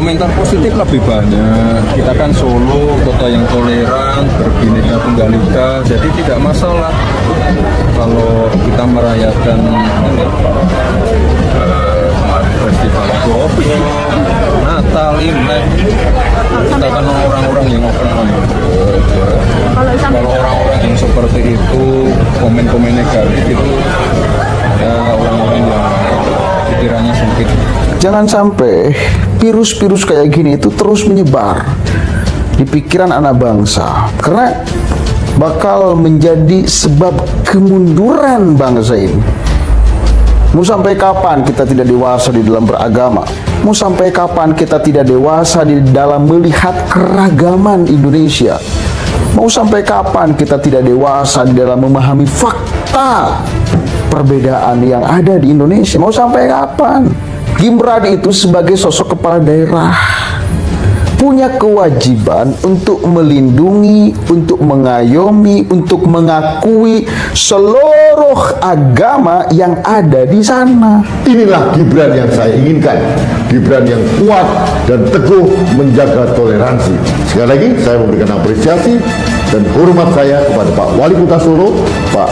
komentar positif lebih banyak. Kita kan Solo, kota yang toleran, berbineka tunggal ika, jadi tidak masalah kalau kita merayakan festival Goblok, Natal, Imlek. Kita kan orang-orang yang open minded. Kalau orang-orang yang seperti itu komen-komen negatif itu ya orang-orang yang pikirannya sempit. Jangan sampai virus-virus kayak gini itu terus menyebar di pikiran anak bangsa, karena bakal menjadi sebab kemunduran bangsa ini. Mau sampai kapan kita tidak dewasa di dalam beragama? Mau sampai kapan kita tidak dewasa di dalam melihat keragaman Indonesia? Mau sampai kapan kita tidak dewasa di dalam memahami fakta perbedaan yang ada di Indonesia? Mau sampai kapan? Gibran itu sebagai sosok kepala daerah punya kewajiban untuk melindungi, untuk mengayomi, untuk mengakui seluruh agama yang ada di sana. Inilah Gibran yang saya inginkan, Gibran yang kuat dan teguh menjaga toleransi. Sekali lagi saya memberikan apresiasi dan hormat saya kepada Pak Wali Kota Solo, Pak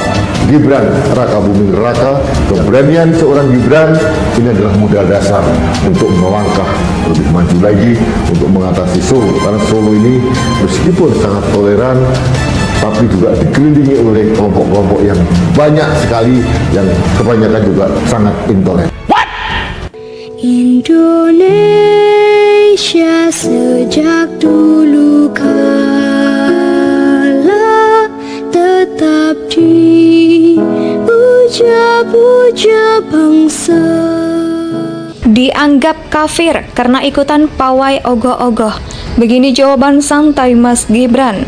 Gibran Raka Buming Raka. Keberanian seorang Gibran ini adalah modal dasar untuk melangkah lebih maju lagi untuk mengatasi Solo, karena Solo ini meskipun sangat toleran tapi juga dikelilingi oleh kelompok-kelompok yang banyak sekali, yang kebanyakan juga sangat intoleran. Indonesia sejak dulu kala tetap dipuja-puja bangsa. Dianggap kafir karena ikutan pawai ogoh-ogoh. Begini jawaban santai Mas Gibran.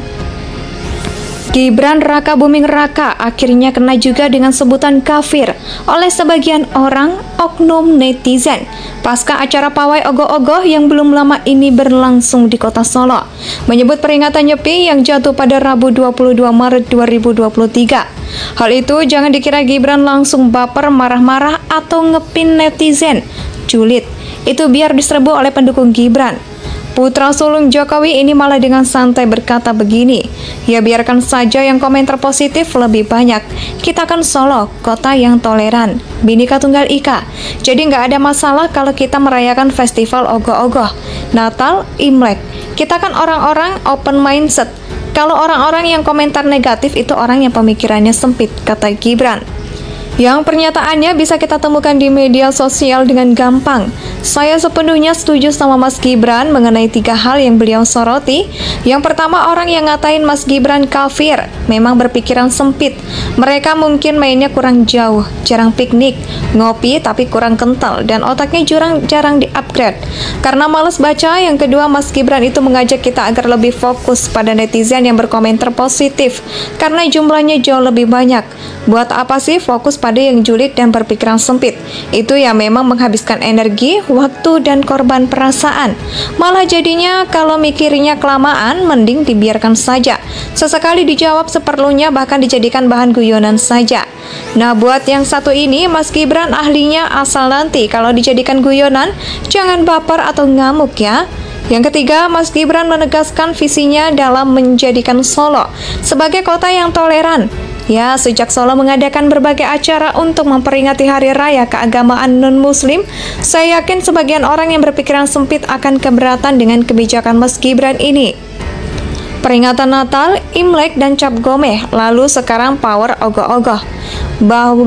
Gibran Raka Buming Raka akhirnya kena juga dengan sebutan kafir oleh sebagian orang oknum netizen pasca acara pawai ogoh-ogoh yang belum lama ini berlangsung di kota Solo, menyebut peringatan Nyepi yang jatuh pada Rabu 22 Maret 2023. Hal itu jangan dikira Gibran langsung baper, marah-marah atau ngepin netizen. Julid, itu biar diserbu oleh pendukung Gibran. Putra sulung Jokowi ini malah dengan santai berkata begini, ya biarkan saja yang komentar positif lebih banyak. Kita kan Solo, kota yang toleran, Bhinneka Tunggal Ika. Jadi nggak ada masalah kalau kita merayakan festival ogoh-ogoh, Natal, Imlek. Kita kan orang-orang open mindset. Kalau orang-orang yang komentar negatif itu orang yang pemikirannya sempit, kata Gibran. Yang pernyataannya bisa kita temukan di media sosial dengan gampang. Saya sepenuhnya setuju sama Mas Gibran mengenai 3 hal yang beliau soroti. Yang pertama, orang yang ngatain Mas Gibran kafir memang berpikiran sempit. Mereka mungkin mainnya kurang jauh, jarang piknik, ngopi tapi kurang kental, dan otaknya jarang di-upgrade karena males baca. Yang kedua, Mas Gibran itu mengajak kita agar lebih fokus pada netizen yang berkomentar positif karena jumlahnya jauh lebih banyak. Buat apa sih fokus pada yang julid dan berpikiran sempit? Itu ya memang menghabiskan energi, waktu, dan korban perasaan. Malah jadinya kalau mikirnya kelamaan, mending dibiarkan saja. Sesekali dijawab seperlunya, bahkan dijadikan bahan guyonan saja. Nah, buat yang satu ini, Mas Gibran ahlinya asal nanti kalau dijadikan guyonan, jangan baper atau ngamuk ya. Yang ketiga, Mas Gibran menegaskan visinya dalam menjadikan Solo sebagai kota yang toleran. Ya, sejak Solo mengadakan berbagai acara untuk memperingati Hari Raya Keagamaan Non-Muslim, saya yakin sebagian orang yang berpikiran sempit akan keberatan dengan kebijakan Mas Gibran ini. Peringatan Natal, Imlek, dan Cap Gomeh, lalu sekarang power ogoh-ogoh.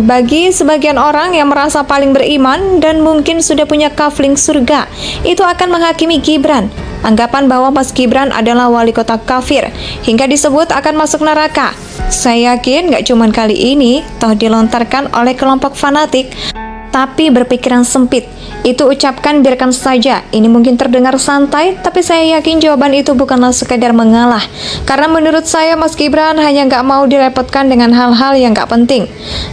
Bagi sebagian orang yang merasa paling beriman dan mungkin sudah punya kafling surga, itu akan menghakimi Gibran. Anggapan bahwa Mas Gibran adalah wali kota kafir, hingga disebut akan masuk neraka. Saya yakin gak cuman kali ini, toh dilontarkan oleh kelompok fanatik, tapi berpikiran sempit. Itu ucapkan biarkan saja. Ini mungkin terdengar santai, tapi saya yakin jawaban itu bukanlah sekedar mengalah. Karena menurut saya Mas Gibran hanya gak mau direpotkan dengan hal-hal yang gak penting.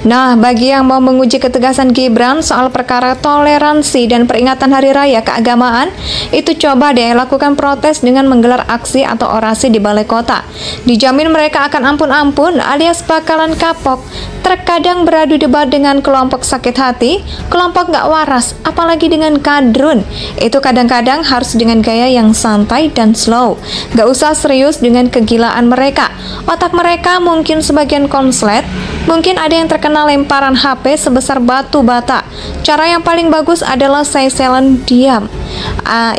Nah, bagi yang mau menguji ketegasan Gibran soal perkara toleransi dan peringatan Hari Raya Keagamaan, itu coba deh lakukan protes dengan menggelar aksi atau orasi di balai kota. Dijamin mereka akan ampun-ampun alias bakalan kapok. terkadang beradu debat dengan kelompok sakit hati, kelompok nggak waras, apalagi dengan kadrun. Itu kadang-kadang harus dengan gaya yang santai dan slow. Nggak usah serius dengan kegilaan mereka. Otak mereka mungkin sebagian konslet, mungkin ada yang terkena lemparan HP sebesar batu bata. Cara yang paling bagus adalah say silent, diam.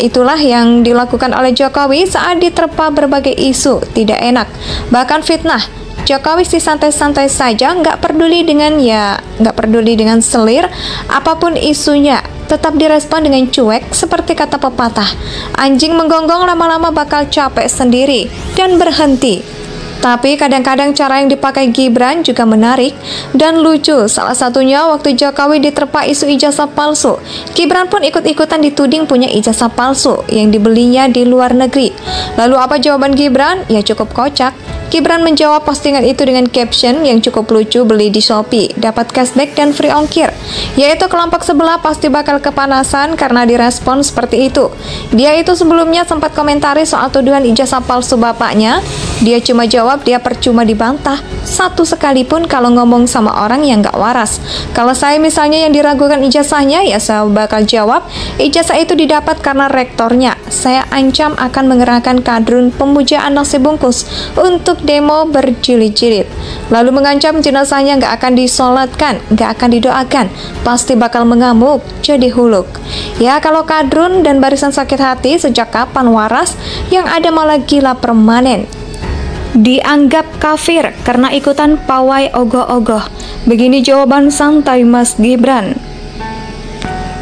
Itulah yang dilakukan oleh Jokowi saat diterpa berbagai isu tidak enak, bahkan fitnah. Jokowi sih santai-santai saja, nggak peduli dengan selir apapun isunya, tetap direspon dengan cuek seperti kata pepatah, anjing menggonggong lama-lama bakal capek sendiri dan berhenti. Tapi kadang-kadang cara yang dipakai Gibran juga menarik dan lucu. Salah satunya waktu Jokowi diterpa isu ijazah palsu. Gibran pun ikut-ikutan dituding punya ijazah palsu yang dibelinya di luar negeri. Lalu apa jawaban Gibran? Ya cukup kocak. Gibran menjawab postingan itu dengan caption yang cukup lucu, beli di Shopee, dapat cashback dan free ongkir. Yaitu kelompok sebelah pasti bakal kepanasan karena direspon seperti itu. Dia itu sebelumnya sempat komentari soal tuduhan ijazah palsu bapaknya. Dia cuma jawab dia percuma dibantah satu sekalipun kalau ngomong sama orang yang gak waras. Kalau saya misalnya yang diragukan ijazahnya, ya saya bakal jawab ijazah itu didapat karena rektornya. Saya ancam akan mengerahkan kadrun pemujaan nasi bungkus untuk demo berjilid-jilid, lalu mengancam jenazahnya gak akan disolatkan, gak akan didoakan, pasti bakal mengamuk jadi huluk. Ya kalau kadrun dan barisan sakit hati sejak kapan waras, yang ada malah gila permanen. Dianggap kafir karena ikutan pawai ogoh-ogoh. Begini jawaban santai Mas Gibran.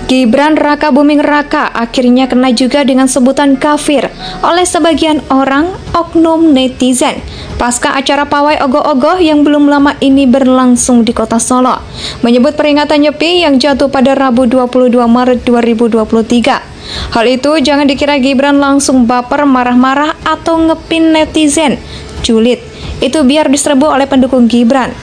Gibran Raka Buming Raka akhirnya kena juga dengan sebutan kafir oleh sebagian orang oknum netizen pasca acara pawai ogoh-ogoh yang belum lama ini berlangsung di kota Solo, menyebut peringatan Nyepi yang jatuh pada Rabu 22 Maret 2023. Hal itu jangan dikira Gibran langsung baper marah-marah atau ngepin netizen. Julid, itu biar diserbu oleh pendukung Gibran.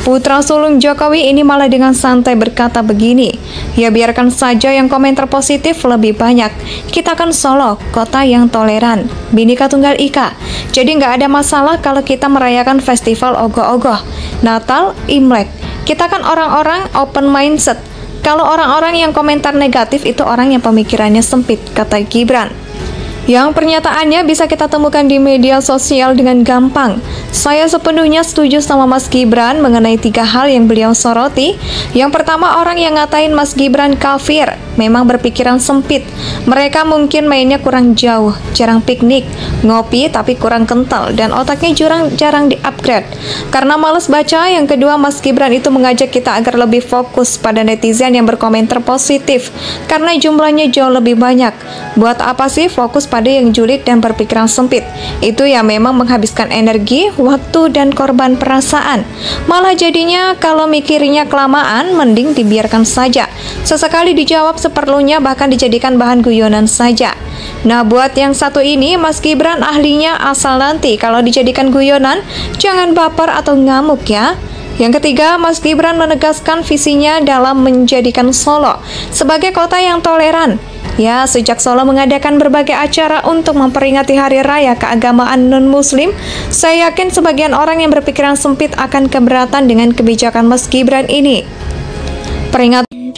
Putra sulung Jokowi ini malah dengan santai berkata begini, ya biarkan saja yang komentar positif lebih banyak. Kita kan Solo, kota yang toleran, Bhinneka Tunggal Ika. Jadi nggak ada masalah kalau kita merayakan festival ogoh-ogoh, Natal, Imlek. Kita kan orang-orang open mindset. Kalau orang-orang yang komentar negatif itu orang yang pemikirannya sempit, kata Gibran. Yang pernyataannya bisa kita temukan di media sosial dengan gampang. Saya sepenuhnya setuju sama Mas Gibran mengenai 3 hal yang beliau soroti. Yang pertama, orang yang ngatain Mas Gibran kafir memang berpikiran sempit. Mereka mungkin mainnya kurang jauh, jarang piknik, ngopi tapi kurang kental, dan otaknya jarang di-upgrade karena males baca. Yang kedua, Mas Gibran itu mengajak kita agar lebih fokus pada netizen yang berkomentar positif karena jumlahnya jauh lebih banyak. Buat apa sih fokus pada yang julid dan berpikiran sempit? Itu ya memang menghabiskan energi, waktu, dan korban perasaan. Malah jadinya kalau mikirnya kelamaan, mending dibiarkan saja. Sesekali dijawab seperlunya, bahkan dijadikan bahan guyonan saja. Nah, buat yang satu ini, Mas Gibran ahlinya asal nanti kalau dijadikan guyonan, jangan baper atau ngamuk ya. Yang ketiga, Mas Gibran menegaskan visinya dalam menjadikan Solo sebagai kota yang toleran. Ya, sejak Solo mengadakan berbagai acara untuk memperingati Hari Raya Keagamaan Non-Muslim, saya yakin sebagian orang yang berpikiran sempit akan keberatan dengan kebijakan Mas Gibran ini. Peringatan